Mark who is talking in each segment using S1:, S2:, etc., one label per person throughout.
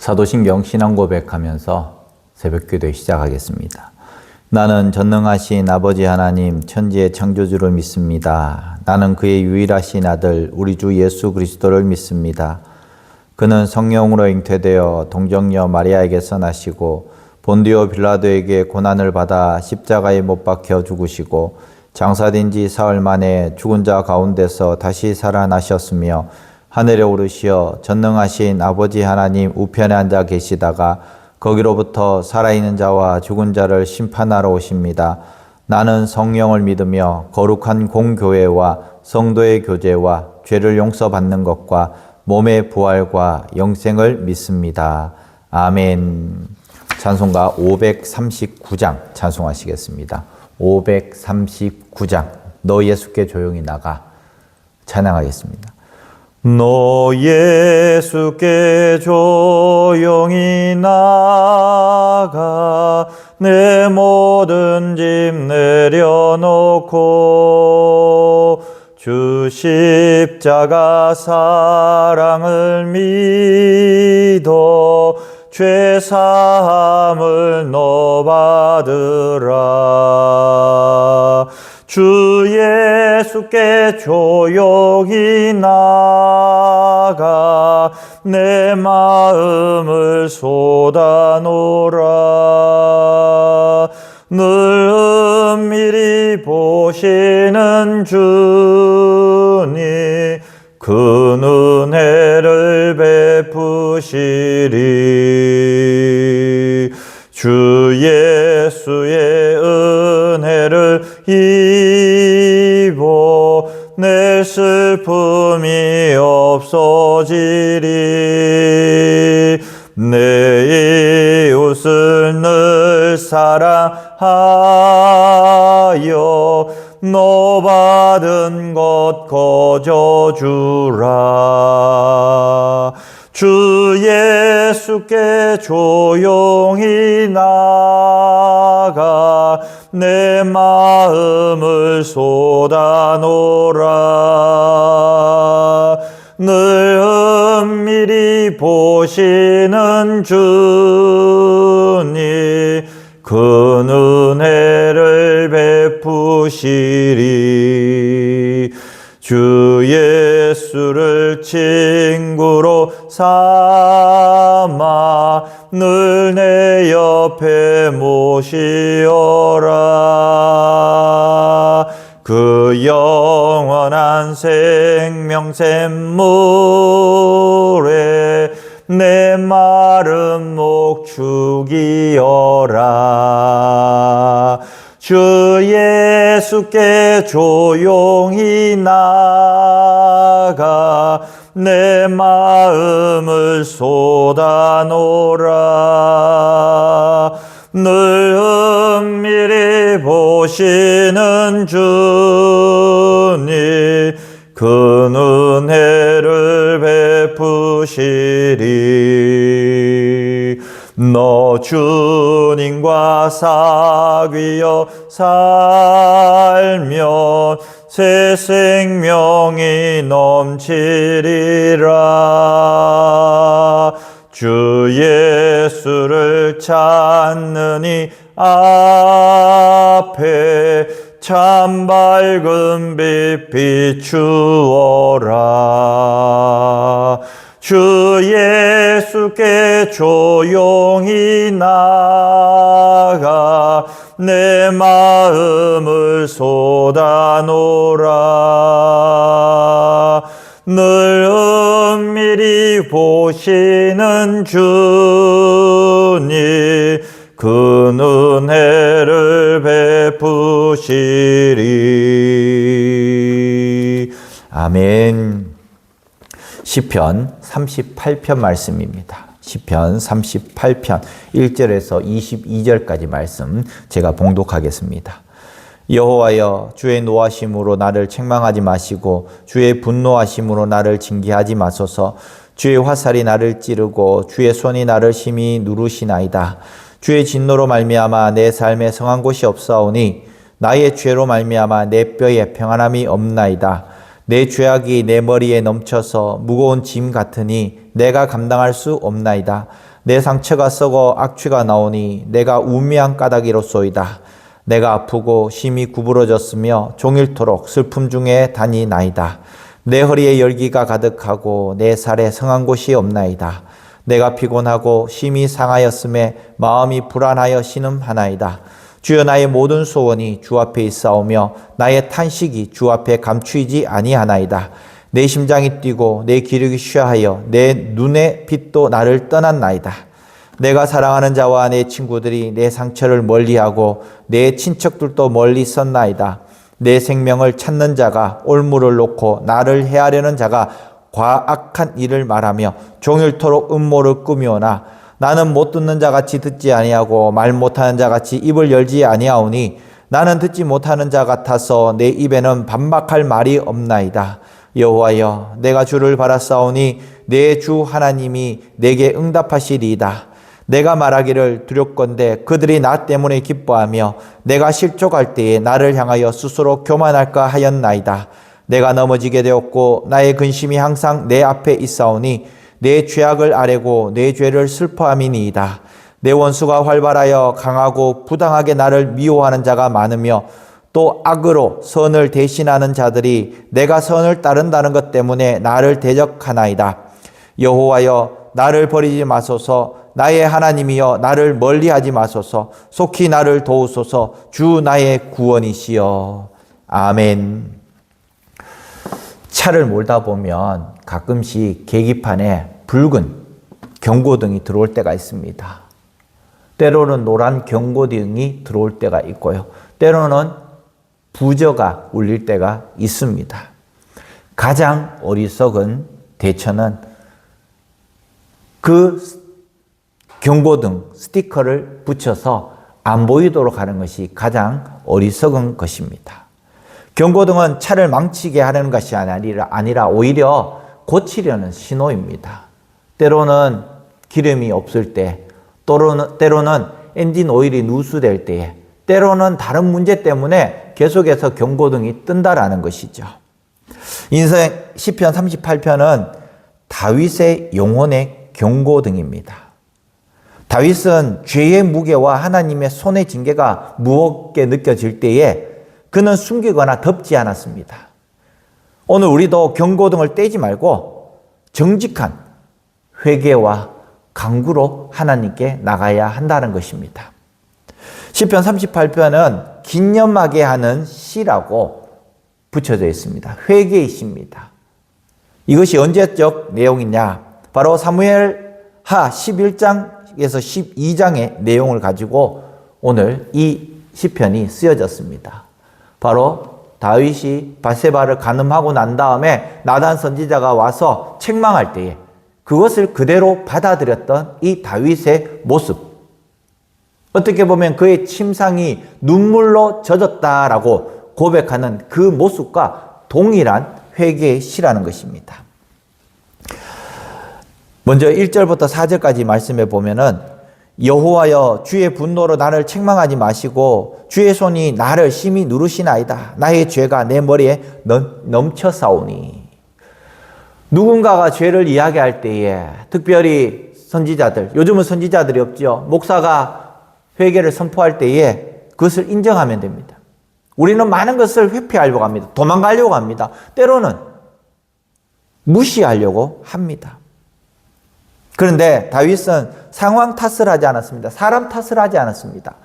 S1: 사도신경 신앙 고백하면서 새벽기도 시작하겠습니다. 나는 전능하신 아버지 하나님 천지의 창조주를 믿습니다. 나는 그의 유일하신 아들 우리 주 예수 그리스도를 믿습니다. 그는 성령으로 잉태되어 동정녀 마리아에게서 나시고 본디오 빌라도에게 고난을 받아 십자가에 못 박혀 죽으시고 장사된 지 사흘 만에 죽은 자 가운데서 다시 살아나셨으며 하늘에 오르시어 전능하신 아버지 하나님 우편에 앉아 계시다가 거기로부터 살아있는 자와 죽은 자를 심판하러 오십니다. 나는 성령을 믿으며 거룩한 공교회와 성도의 교제와 죄를 용서받는 것과 몸의 부활과 영생을 믿습니다. 아멘. 찬송가 539장 찬송하시겠습니다. 539장 너 예수께 조용히 나가 찬양하겠습니다. 너 예수께 조용히 나가 내 모든 짐 내려놓고 주 십자가 사랑을 믿어 죄 사함을 너 받으라. 주 예수께 조용히 나가 내 마음을 쏟아놓으라. 늘 은밀히 보시는 주님 그 은혜를 베푸시리. 주 예수의 은혜를 입어 내 슬픔이 없어지리. 내 이웃을 늘 사랑하여 너 받은 것 거저주라. 주 예수께 조용히 나가 내 마음을 쏟아놓으라. 늘 은밀히 보시는 주님 그 은혜를 베푸시리. 주 예수를 친구로 삼아 늘 내 옆에 모시어라. 그 영원한 생명 샘물에 내 마른 목 죽이어라. 주 예수께 조용히 나가 내 마음을 쏟아놓으라. 늘 은밀히 보시는 주님 그 은혜를 베푸시리. 너 주님과 사귀어 살면 새 생명이 넘치리라. 주 예수를 찾는 이 앞에 참 밝은 빛 비추어라. 주 예수께 조용히 나가 내 마음을 쏟아놓으라. 늘 은밀히 보시는 주님 그 은혜를 베푸시리. 아멘. 시편 38편 말씀입니다. 시편 38편 1절에서 22절까지 말씀 제가 봉독하겠습니다. 여호와여 주의 노하심으로 나를 책망하지 마시고 주의 분노하심으로 나를 징계하지 마소서. 주의 화살이 나를 찌르고 주의 손이 나를 심히 누르시나이다. 주의 진노로 말미암아 내 삶에 성한 곳이 없사오니 나의 죄로 말미암아 내 뼈에 평안함이 없나이다. 내 죄악이 내 머리에 넘쳐서 무거운 짐 같으니 내가 감당할 수 없나이다. 내 상처가 썩어 악취가 나오니 내가 우미한 까닭이로소이다. 내가 아프고 심히 구부러졌으며 종일토록 슬픔 중에 다니나이다. 내 허리에 열기가 가득하고 내 살에 성한 곳이 없나이다. 내가 피곤하고 심히 상하였음에 마음이 불안하여 신음하나이다. 주여, 나의 모든 소원이 주 앞에 있사오며 나의 탄식이 주 앞에 감추이지 아니하나이다. 내 심장이 뛰고 내 기력이 쉬하여 내 눈의 빛도 나를 떠났나이다. 내가 사랑하는 자와 내 친구들이 내 상처를 멀리하고 내 친척들도 멀리 섰나이다. 내 생명을 찾는 자가 올무를 놓고 나를 해하려는 자가 과악한 일을 말하며 종일토록 음모를 꾸미오나 나는 못 듣는 자같이 듣지 아니하고 말 못하는 자같이 입을 열지 아니하오니 나는 듣지 못하는 자 같아서 내 입에는 반박할 말이 없나이다. 여호와여, 내가 주를 바라사오니 내 주 하나님이 내게 응답하시리이다. 내가 말하기를 두렵건대 그들이 나 때문에 기뻐하며 내가 실족할 때에 나를 향하여 스스로 교만할까 하였나이다. 내가 넘어지게 되었고 나의 근심이 항상 내 앞에 있사오니 내 죄악을 아뢰고 내 죄를 슬퍼함이니이다. 내 원수가 활발하여 강하고 부당하게 나를 미워하는 자가 많으며 또 악으로 선을 대신하는 자들이 내가 선을 따른다는 것 때문에 나를 대적하나이다. 여호와여, 나를 버리지 마소서. 나의 하나님이여, 나를 멀리하지 마소서. 속히 나를 도우소서. 주 나의 구원이시여. 아멘. 차를 몰다 보면 가끔씩 계기판에 붉은 경고등이 들어올 때가 있습니다. 때로는 노란 경고등이 들어올 때가 있고요. 때로는 부저가 울릴 때가 있습니다. 가장 어리석은 대처는 그 경고등 스티커를 붙여서 안 보이도록 하는 것이 가장 어리석은 것입니다. 경고등은 차를 망치게 하는 것이 아니라 오히려 고치려는 신호입니다. 때로는 기름이 없을 때, 때로는 엔진 오일이 누수될 때에, 때로는 다른 문제 때문에 계속해서 경고등이 뜬다라는 것이죠. 인생 시편 38편은 다윗의 영혼의 경고등입니다. 다윗은 죄의 무게와 하나님의 손의 징계가 무겁게 느껴질 때에 그는 숨기거나 덮지 않았습니다. 오늘 우리도 경고등을 떼지 말고 정직한 회개와 간구로 하나님께 나가야 한다는 것입니다. 시편 38편은 긴념하게 하는 시라고 붙여져 있습니다. 회개의 시입니다. 이것이 언제적 내용이냐? 바로 사무엘하 11장에서 12장의 내용을 가지고 오늘 이 시편이 쓰여졌습니다. 바로 다윗이 밧세바를 간음하고 난 다음에 나단 선지자가 와서 책망할 때에 그것을 그대로 받아들였던 이 다윗의 모습, 어떻게 보면 그의 침상이 눈물로 젖었다라고 고백하는 그 모습과 동일한 회개의 시라는 것입니다. 먼저 1절부터 4절까지 말씀해 보면은 여호와여, 주의 분노로 나를 책망하지 마시고 주의 손이 나를 심히 누르시나이다. 나의 죄가 내 머리에 넘쳐 싸우니. 누군가가 죄를 이야기할 때에 특별히 선지자들, 요즘은 선지자들이 없죠. 목사가 회개를 선포할 때에 그것을 인정하면 됩니다. 우리는 많은 것을 회피하려고 합니다. 도망가려고 합니다. 때로는 무시하려고 합니다. 그런데 다윗은 상황 탓을 하지 않았습니다. 사람 탓을 하지 않았습니다.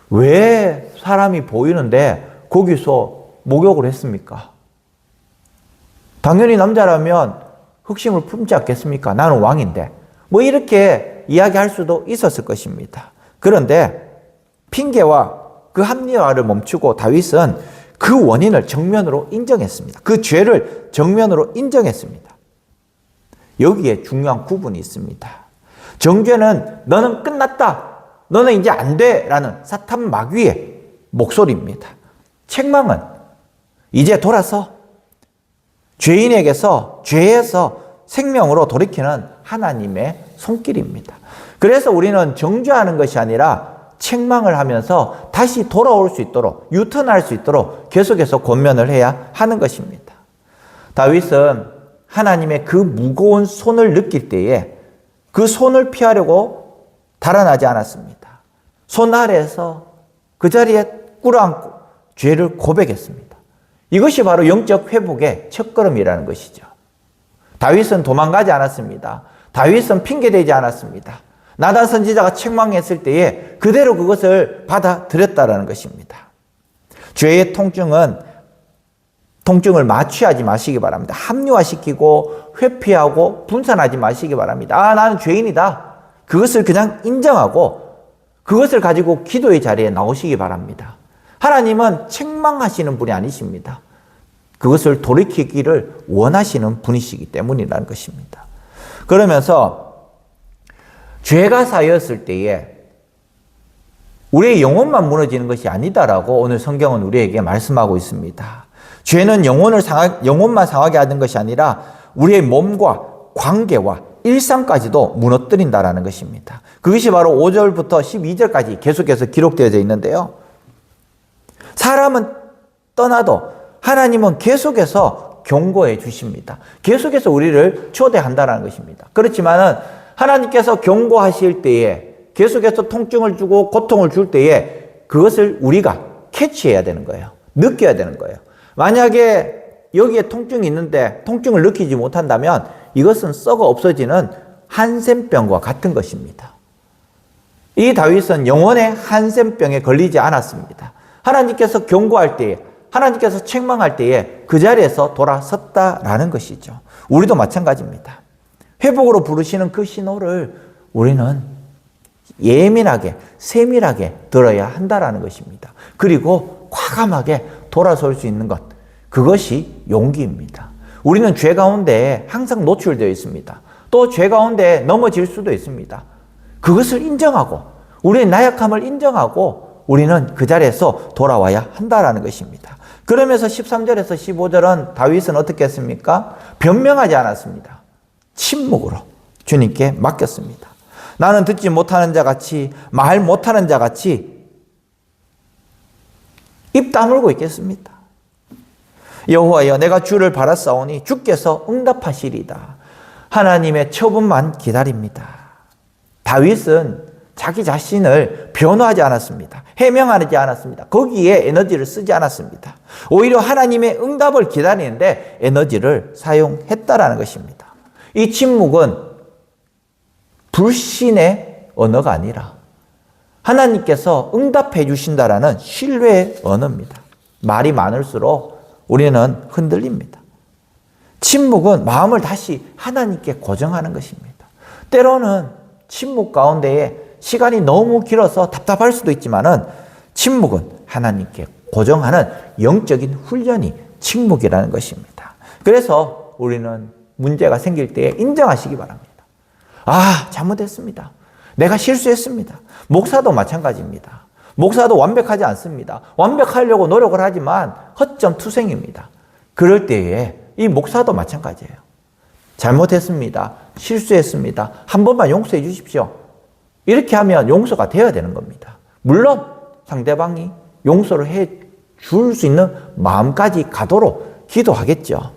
S1: 왜 사람이 보이는데 거기서 목욕을 했습니까? 당연히 남자라면 흑심을 품지 않겠습니까? 나는 왕인데. 뭐 이렇게 이야기할 수도 있었을 것입니다. 그런데 핑계와 그 합리화를 멈추고 다윗은 그 원인을 정면으로 인정했습니다. 그 죄를 정면으로 인정했습니다. 여기에 중요한 구분이 있습니다. 정죄는 너는 끝났다, 너는 이제 안 돼 라는 사탄 마귀의 목소리입니다. 책망은 이제 돌아서 죄인에게서 죄에서 생명으로 돌이키는 하나님의 손길입니다. 그래서 우리는 정죄하는 것이 아니라 책망을 하면서 다시 돌아올 수 있도록, 유턴할 수 있도록 계속해서 권면을 해야 하는 것입니다. 다윗은 하나님의 그 무거운 손을 느낄 때에 그 손을 피하려고 달아나지 않았습니다. 손 아래에서 그 자리에 꿇어앉고 죄를 고백했습니다. 이것이 바로 영적 회복의 첫걸음이라는 것이죠. 다윗은 도망가지 않았습니다. 다윗은 핑계대지 않았습니다. 나단 선지자가 책망했을 때에 그대로 그것을 받아들였다라는 것입니다. 죄의 통증을 마취하지 마시기 바랍니다. 합리화시키고 회피하고 분산하지 마시기 바랍니다. 나는 죄인이다. 그것을 그냥 인정하고 그것을 가지고 기도의 자리에 나오시기 바랍니다. 하나님은 책망하시는 분이 아니십니다. 그것을 돌이키기를 원하시는 분이시기 때문이라는 것입니다. 그러면서 죄가 쌓였을 때에 우리의 영혼만 무너지는 것이 아니다라고 오늘 성경은 우리에게 말씀하고 있습니다. 죄는 영혼만 상하게 하는 것이 아니라 우리의 몸과 관계와 일상까지도 무너뜨린다라는 것입니다. 그것이 바로 5절부터 12절까지 계속해서 기록되어져 있는데요. 사람은 떠나도 하나님은 계속해서 경고해 주십니다. 계속해서 우리를 초대한다는 것입니다. 그렇지만은 하나님께서 경고하실 때에 계속해서 통증을 주고 고통을 줄 때에 그것을 우리가 캐치해야 되는 거예요. 느껴야 되는 거예요. 만약에 여기에 통증이 있는데 통증을 느끼지 못한다면 이것은 썩어 없어지는 한센병과 같은 것입니다. 이 다윗은 영혼의 한센병에 걸리지 않았습니다. 하나님께서 경고할 때에, 하나님께서 책망할 때에 그 자리에서 돌아섰다라는 것이죠. 우리도 마찬가지입니다. 회복으로 부르시는 그 신호를 우리는 예민하게, 세밀하게 들어야 한다라는 것입니다. 그리고 과감하게 돌아설 수 있는 것, 그것이 용기입니다. 우리는 죄 가운데 항상 노출되어 있습니다. 또 죄 가운데 넘어질 수도 있습니다. 그것을 인정하고 우리의 나약함을 인정하고 우리는 그 자리에서 돌아와야 한다라는 것입니다. 그러면서 13절에서 15절은 다윗은 어떻게 했습니까? 변명하지 않았습니다. 침묵으로 주님께 맡겼습니다. 나는 듣지 못하는 자 같이, 말 못하는 자 같이 입 다물고 있겠습니다. 여호와여, 내가 주를 바라사오니 주께서 응답하시리이다. 하나님의 처분만 기다립니다. 다윗은 자기 자신을 변호하지 않았습니다. 해명하지 않았습니다. 거기에 에너지를 쓰지 않았습니다. 오히려 하나님의 응답을 기다리는데 에너지를 사용했다라는 것입니다. 이 침묵은 불신의 언어가 아니라 하나님께서 응답해 주신다라는 신뢰의 언어입니다. 말이 많을수록 우리는 흔들립니다. 침묵은 마음을 다시 하나님께 고정하는 것입니다. 때로는 침묵 가운데에 시간이 너무 길어서 답답할 수도 있지만은 침묵은 하나님께 고정하는 영적인 훈련이 침묵이라는 것입니다. 그래서 우리는 문제가 생길 때 인정하시기 바랍니다. 잘못했습니다. 내가 실수했습니다. 목사도 마찬가지입니다. 목사도 완벽하지 않습니다. 완벽하려고 노력을 하지만 허점투성입니다. 그럴 때에 이 목사도 마찬가지예요. 잘못했습니다. 실수했습니다. 한 번만 용서해 주십시오. 이렇게 하면 용서가 되어야 되는 겁니다. 물론 상대방이 용서를 해 줄 수 있는 마음까지 가도록 기도하겠죠.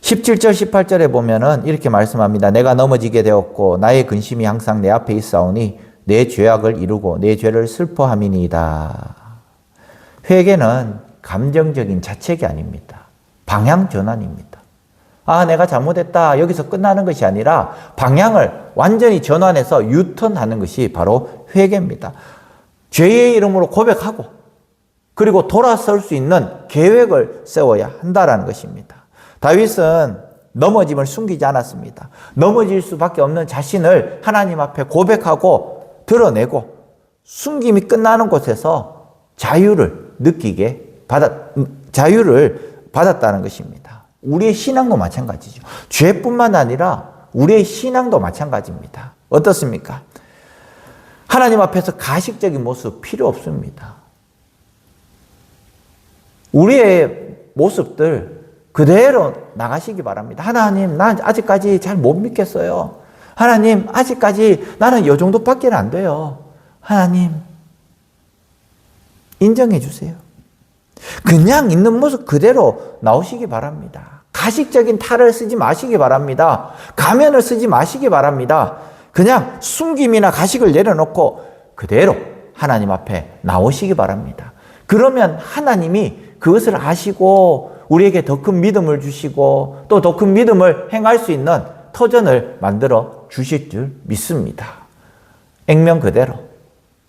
S1: 17절 18절에 보면은 이렇게 말씀합니다. 내가 넘어지게 되었고 나의 근심이 항상 내 앞에 있사오니 내 죄악을 이루고 내 죄를 슬퍼함이니이다. 회개는 감정적인 자책이 아닙니다. 방향 전환입니다. 내가 잘못했다. 여기서 끝나는 것이 아니라 방향을 완전히 전환해서 유턴하는 것이 바로 회개입니다. 죄의 이름으로 고백하고 그리고 돌아설 수 있는 계획을 세워야 한다는 것입니다. 다윗은 넘어짐을 숨기지 않았습니다. 넘어질 수밖에 없는 자신을 하나님 앞에 고백하고 드러내고 숨김이 끝나는 곳에서 자유를 받았다는 것입니다. 우리의 신앙도 마찬가지죠. 죄뿐만 아니라 우리의 신앙도 마찬가지입니다. 어떻습니까? 하나님 앞에서 가식적인 모습 필요 없습니다. 우리의 모습들 그대로 나가시기 바랍니다. 하나님, 난 아직까지 잘 못 믿겠어요. 하나님, 아직까지 나는 이 정도밖에 안 돼요. 하나님, 인정해 주세요. 그냥 있는 모습 그대로 나오시기 바랍니다. 가식적인 탈을 쓰지 마시기 바랍니다. 가면을 쓰지 마시기 바랍니다. 그냥 숨김이나 가식을 내려놓고 그대로 하나님 앞에 나오시기 바랍니다. 그러면 하나님이 그것을 아시고 우리에게 더 큰 믿음을 주시고 또 더 큰 믿음을 행할 수 있는 터전을 만들어 주실 줄 믿습니다. 액면 그대로,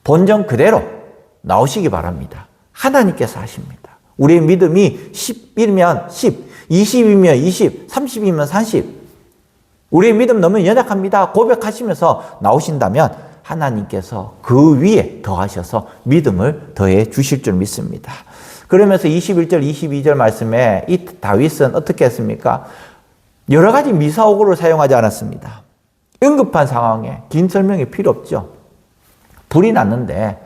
S1: 본전 그대로 나오시기 바랍니다. 하나님께서 하십니다. 우리의 믿음이 10이면 10, 20이면 20, 30이면 30. 우리의 믿음 너무 연약합니다. 고백하시면서 나오신다면 하나님께서 그 위에 더하셔서 믿음을 더해 주실 줄 믿습니다. 그러면서 21절, 22절 말씀에 이 다윗은 어떻게 했습니까? 여러 가지 미사오구를 사용하지 않았습니다. 응급한 상황에 긴 설명이 필요 없죠. 불이 났는데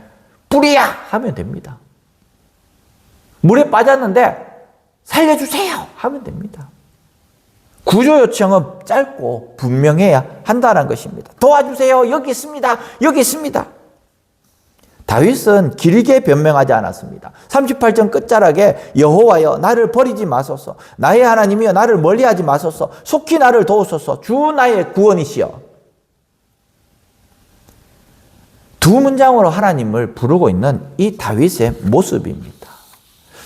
S1: 불이야! 하면 됩니다. 물에 빠졌는데 살려주세요! 하면 됩니다. 구조 요청은 짧고 분명해야 한다는 것입니다. 도와주세요! 여기 있습니다! 여기 있습니다! 다윗은 길게 변명하지 않았습니다. 38절 끝자락에 여호와여 나를 버리지 마소서, 나의 하나님이여 나를 멀리하지 마소서, 속히 나를 도우소서, 주 나의 구원이시여. 두 문장으로 하나님을 부르고 있는 이 다윗의 모습입니다.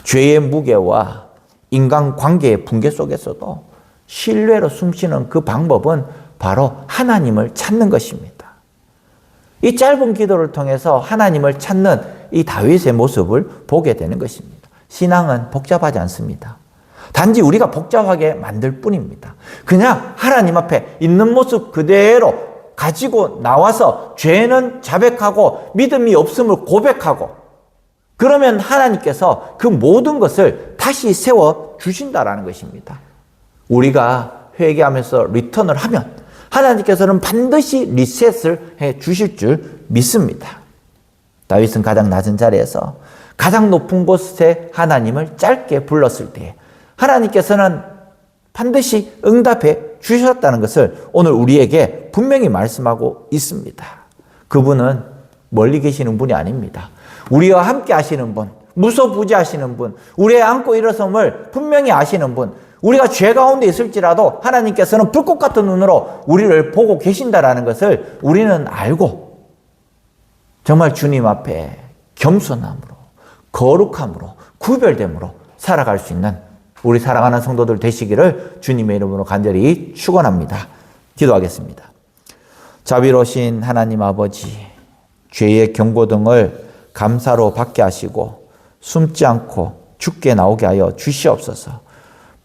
S1: 죄의 무게와 인간관계의 붕괴 속에서도 신뢰로 숨쉬는 그 방법은 바로 하나님을 찾는 것입니다. 이 짧은 기도를 통해서 하나님을 찾는 이 다윗의 모습을 보게 되는 것입니다. 신앙은 복잡하지 않습니다. 단지 우리가 복잡하게 만들 뿐입니다. 그냥 하나님 앞에 있는 모습 그대로 가지고 나와서 죄는 자백하고 믿음이 없음을 고백하고 그러면 하나님께서 그 모든 것을 다시 세워 주신다라는 것입니다. 우리가 회개하면서 리턴을 하면 하나님께서는 반드시 리셋을 해 주실 줄 믿습니다. 다윗은 가장 낮은 자리에서 가장 높은 곳에 하나님을 짧게 불렀을 때 하나님께서는 반드시 응답해 주셨다는 것을 오늘 우리에게 분명히 말씀하고 있습니다. 그분은 멀리 계시는 분이 아닙니다. 우리와 함께 하시는 분, 무소부지하시는 분, 우리의 안고 일어섬을 분명히 아시는 분, 우리가 죄 가운데 있을지라도 하나님께서는 불꽃 같은 눈으로 우리를 보고 계신다라는 것을 우리는 알고 정말 주님 앞에 겸손함으로 거룩함으로 구별됨으로 살아갈 수 있는 우리 사랑하는 성도들 되시기를 주님의 이름으로 간절히 축원합니다. 기도하겠습니다. 자비로우신 하나님 아버지, 죄의 경고등을 감사로 받게 하시고 숨지 않고 죽게 나오게 하여 주시옵소서.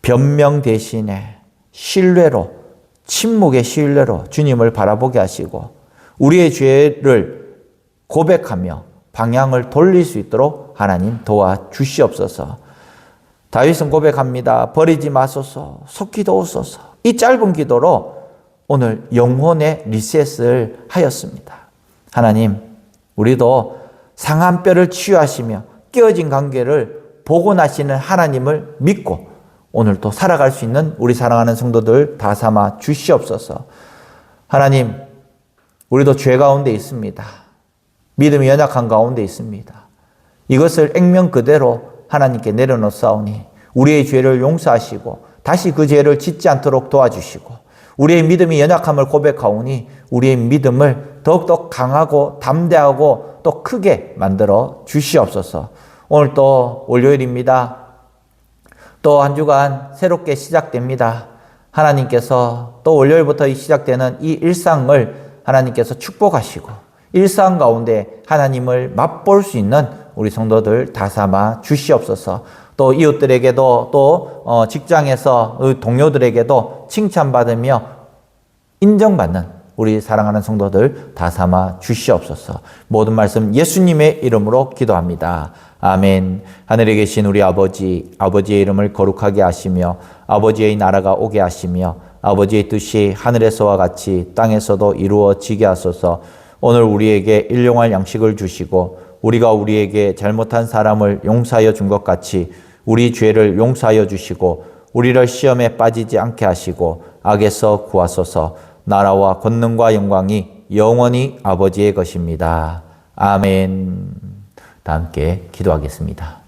S1: 변명 대신에 신뢰로, 침묵의 신뢰로 주님을 바라보게 하시고 우리의 죄를 고백하며 방향을 돌릴 수 있도록 하나님 도와주시옵소서. 다윗은 고백합니다. 버리지 마소서, 속히 도우소서. 이 짧은 기도로 오늘 영혼의 리셋을 하였습니다. 하나님, 우리도 상한 뼈를 치유하시며 깨어진 관계를 복원하시는 하나님을 믿고 오늘도 살아갈 수 있는 우리 사랑하는 성도들 다 삼아 주시옵소서. 하나님, 우리도 죄 가운데 있습니다. 믿음이 연약한 가운데 있습니다. 이것을 액면 그대로 하나님께 내려놓사오니 우리의 죄를 용서하시고 다시 그 죄를 짓지 않도록 도와주시고 우리의 믿음이 연약함을 고백하오니 우리의 믿음을 더욱더 강하고 담대하고 또 크게 만들어 주시옵소서. 오늘 또 월요일입니다. 또 한 주간 새롭게 시작됩니다. 하나님께서 또 월요일부터 시작되는 이 일상을 하나님께서 축복하시고 일상 가운데 하나님을 맛볼 수 있는 우리 성도들 다 삼아 주시옵소서. 또 이웃들에게도 또 직장에서 동료들에게도 칭찬받으며 인정받는 우리 사랑하는 성도들 다 삼아 주시옵소서. 모든 말씀 예수님의 이름으로 기도합니다. 아멘. 하늘에 계신 우리 아버지, 아버지의 이름을 거룩하게 하시며 아버지의 나라가 오게 하시며 아버지의 뜻이 하늘에서와 같이 땅에서도 이루어지게 하소서. 오늘 우리에게 일용할 양식을 주시고 우리가 우리에게 잘못한 사람을 용서하여 준 것 같이 우리 죄를 용서하여 주시고 우리를 시험에 빠지지 않게 하시고 악에서 구하소서. 나라와 권능과 영광이 영원히 아버지의 것입니다. 아멘. 다 함께 기도하겠습니다.